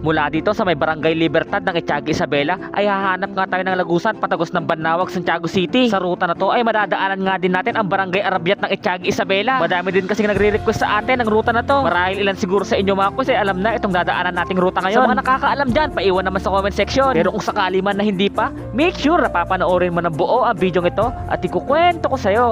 Mula dito sa may Barangay Libertad ng Etiaga Isabela ay hahanap nga tayo ng lagusan patagos ng Banawag, Santiago City. Sa ruta na to ay madadaanan nga din natin ang Barangay Arabyat ng Etiaga Isabela. Madami din kasing nagre-request sa atin ng ruta na to. Marahil ilan siguro sa inyo mga kus ay alam na itong dadaanan nating ruta ngayon. Sa mga nakakaalam dyan, paiwan naman sa comment section. Pero kung sakali man na hindi pa, make sure na papanoorin mo ng buo ang video ito at ikukwento ko sa'yo.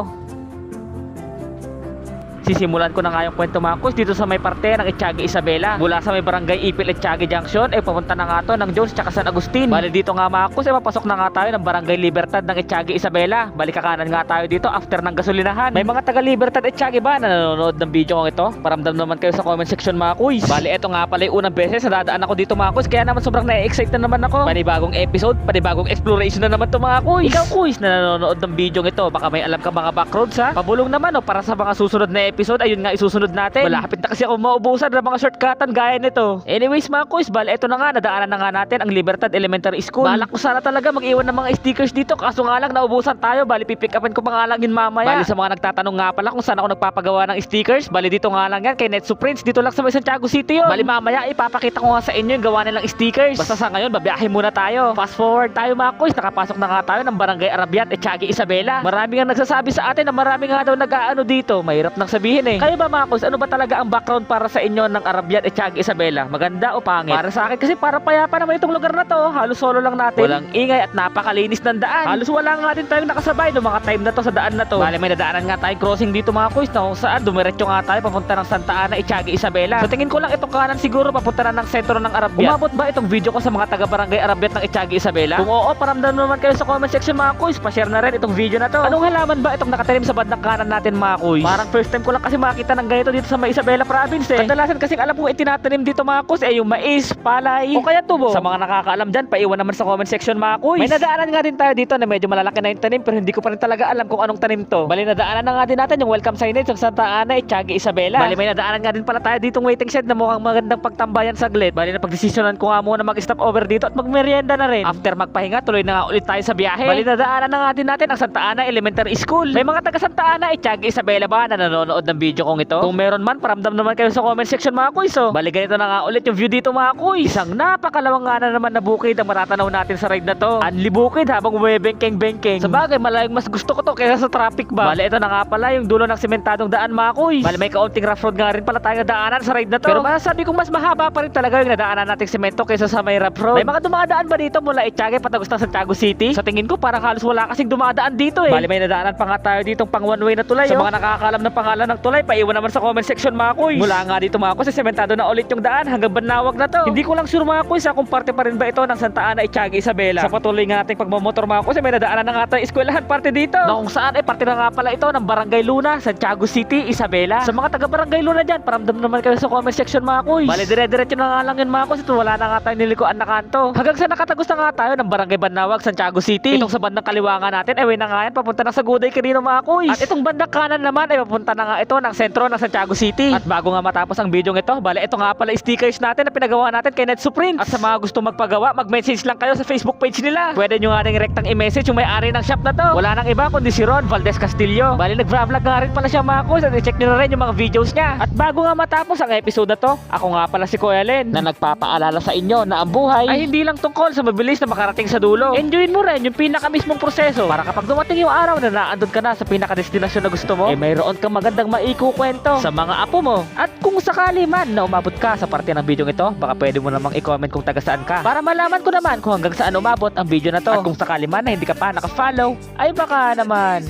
Sisimulan ko na nga yung kwento mga kus dito sa may parte ng Etiaga Isabela. Mula sa may Barangay Ipil Etiaga Junction ay papunta na nga to ng Jones tsaka San Agustin. Bali dito nga mga kus ay papasok na nga tayo ng Barangay Libertad ng Etiaga Isabela. Bali kakanan nga tayo dito after ng gasolinahan. May mga taga Libertad Etiaga ba na nanonood ng video kong ito? Paramdam naman kayo sa comment section mga kus. Bali eto nga pala yung unang beses na dadaan ako dito mga kus, kaya naman sobrang na-excite na naman ako. Panibagong episode, panibagong exploration na naman to mga kus. Ikaw kus na nanonood ng video ito, baka may alam ka mga backroads ha? Pabulong naman para sa mga susunod na episode, ayun nga isusunod natin. Malapit na kasi ako maubusan ng mga shortcutan gaya nito. Anyways mga kuys, bali eto na nga, nadaanan na nga natin ang Libertad Elementary School. Balak ko sana talaga mag-iwan ng mga stickers dito, kaso nga lang naubusan tayo. Bali pipick upin ko pa nga lang yun mamaya. Bali sa mga nagtatanong nga pala kung saan ako nagpapagawa ng stickers, bali dito nga lang yan kay Netsu Prints, dito lang sa may Santiago City yun. Bali mamaya ipapakita ko nga sa inyo yung gawa nilang stickers. Basta sa ngayon babiyahe muna tayo. Fast forward tayo mga kuys, nakapasok na nga tayo ng Barangay Arabyat Etiaga Isabela. Marami nga nagsasabi sa atin na marami nga daw nag-aano dito. Mahirap nang sabihin eh. Kayo ba mga kuys, ano ba talaga ang background para sa inyo ng Arabyat Etiaga Isabela? Maganda o pangit? Para sa akin kasi para payapa naman itong lugar na to. Halos solo lang natin. Walang ingay at napakalinis ng daan. Halos wala nga din tayong nakasabay no mga time na to sa daan na to. Bale may nadaanan nga tayong crossing dito mga kuys na kung saan dumiretso nga tayo papunta ng Santa Ana, Etiaga Isabela. So tingin ko lang itong kanan siguro papunta na ng sentro ng Arabyat. Umabot ba itong video ko sa mga taga Barangay Arabyat ng Etiaga Isabela? Kung oo, paramdam naman kayo sa comment section mga kuys. Pa-share na rin itong video na to. Anong halaman ba itong nakatanim sa bandang kanan natin mga kuys? Parang first time ko lang kasi makita ng ganito dito sa may Isabela Province eh. Kadalasan kasing alam ko itinatanim dito mga kus yung mais, palay o kaya tubo. Sa mga nakakaalam dyan, paiwan naman sa comment section mga kuys. May nadaanan nga din tayo dito na medyo malalaki na yung tanim pero hindi ko pa rin talaga alam kung anong tanim to. Bali nadaanan na nga din natin yung welcome signage sa Santa Ana, Etiaga Isabela. Bali may nadaanan nga din pala tayo ditong waiting shed na mukhang magandang pagtambayan saglit. Bali napagdesisyonan ko nga muna mag-stop over dito at magmerienda na rin. After magpahinga, tuloy na nga ulit tayo sa biyahe. Bali nadaanan na nga din natin ang Santa Ana Elementary School. May mga taga Santa Ana, Etiaga Isabela ba na nanonood ng video kong ito? Kung meron man, paramdam naman kayo sa comment section mga kuys. Bali ganito na nga ulit yung view dito mga kuys. Isang napakalawang nga na naman na bukid ang matatanaw natin sa ride na to. Anli bukid habang bumibengkeng-bengkeng. Sa bagay, malayong mas gusto ko to kaysa sa traffic ba. Bali ito na nga pala yung dulo ng sementadong daan mga kuys. Bali may kaunting rough road nga rin pala tayo nadaanan sa ride na to. Pero masasabi kong mas mahaba pa rin talaga yung nadaanan nating semento kaysa sa may rough road. May mga dumadaan ba dito mula Etiaga patagos ng Santiago City? Sa tingin ko parang halos wala kasing dumadaan dito eh. Bali may nadaanan pa nga tayo ditong pang one way na tulay. Sa mga nakakaalam ng pangalan ng tulay, paiwan naman sa comment section mga kuys. Mula nga dito mga kuys, sementado na ulit yung daan hanggang Banawag na to. Hindi ko lang sure mga kuys kung parte pa rin ba ito ng Santa Ana, Etiaga Isabela. Sa patuloy nga nating pagmamotor mga kuys, may nadaanan na nga tayo eskwelahan parte dito. Na kung saan parte na nga pala ito ng Barangay Luna, Santiago City, Isabela. Sa mga taga Barangay Luna dyan, paramdam naman kayo sa comment section mga kuys. Bali dire-diretso na nga lang yun mga kuys, ito wala na nga tayo nilikuan na kanto. Hanggang sa nakatagos na nga tayo ng Barangay Banawag, Santiago City. Itong sa bandang kaliwa nga natin ay na nga yan papunta na sa Guday Quirino mga kuys. At itong bandang kanan naman ay papunta na nga ito ng sentro ng Santiago City. At bago nga matapos ang video ito, bali ito nga pala stickers natin na pinagawa natin kay Netsu Print. At sa mga gusto magpagawa, mag-message lang kayo sa Facebook page nila. Pwede nyo nga rin direktang i-message yung may-ari ng shop na to. Wala nang iba kundi si Ron Valdez Castillo. Bali nag-vlog nga rin pala siya mga kuys at i-check nyo na rin yung mga videos niya. At bago nga matapos ang episode na to, ako nga pala si Kuya Len na nagpapaalala sa inyo na ang buhay ay hindi lang tungkol sa mabilis na makarating sa dulo. Enjoyin mo rin yung pinaka mismong proseso para kapag dumating yung araw na naandun ka na sa pinaka-destinasyon na gusto mo, mayroon kang magandang maikukwento sa mga apo mo. At kung sakali man na umabot ka sa parte ng video ito, baka pwede mo namang i-comment kung taga saan ka para malaman ko naman kung hanggang saan umabot ang video na to. At kung sakali man na hindi ka pa naka-follow, ay baka naman.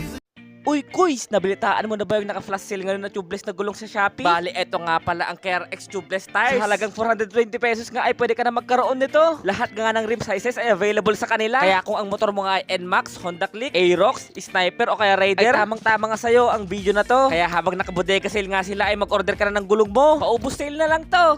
Uy, kuys! Nabilitaan mo na ba yung naka-flash sale ngayon na tubeless na gulong sa Shopee? Bali, eto nga pala ang KRX tubeless tires. Sa halagang 420 pesos nga ay pwede ka na magkaroon nito. Lahat nga ng rim sizes ay available sa kanila. Kaya kung ang motor mo nga ay NMAX, Honda Click, Aerox, Sniper o kaya Raider, ay tamang-tama nga sa'yo ang video na to. Kaya habang nakabodega sale nga sila ay mag-order ka na ng gulong mo. Paubos sale na lang to.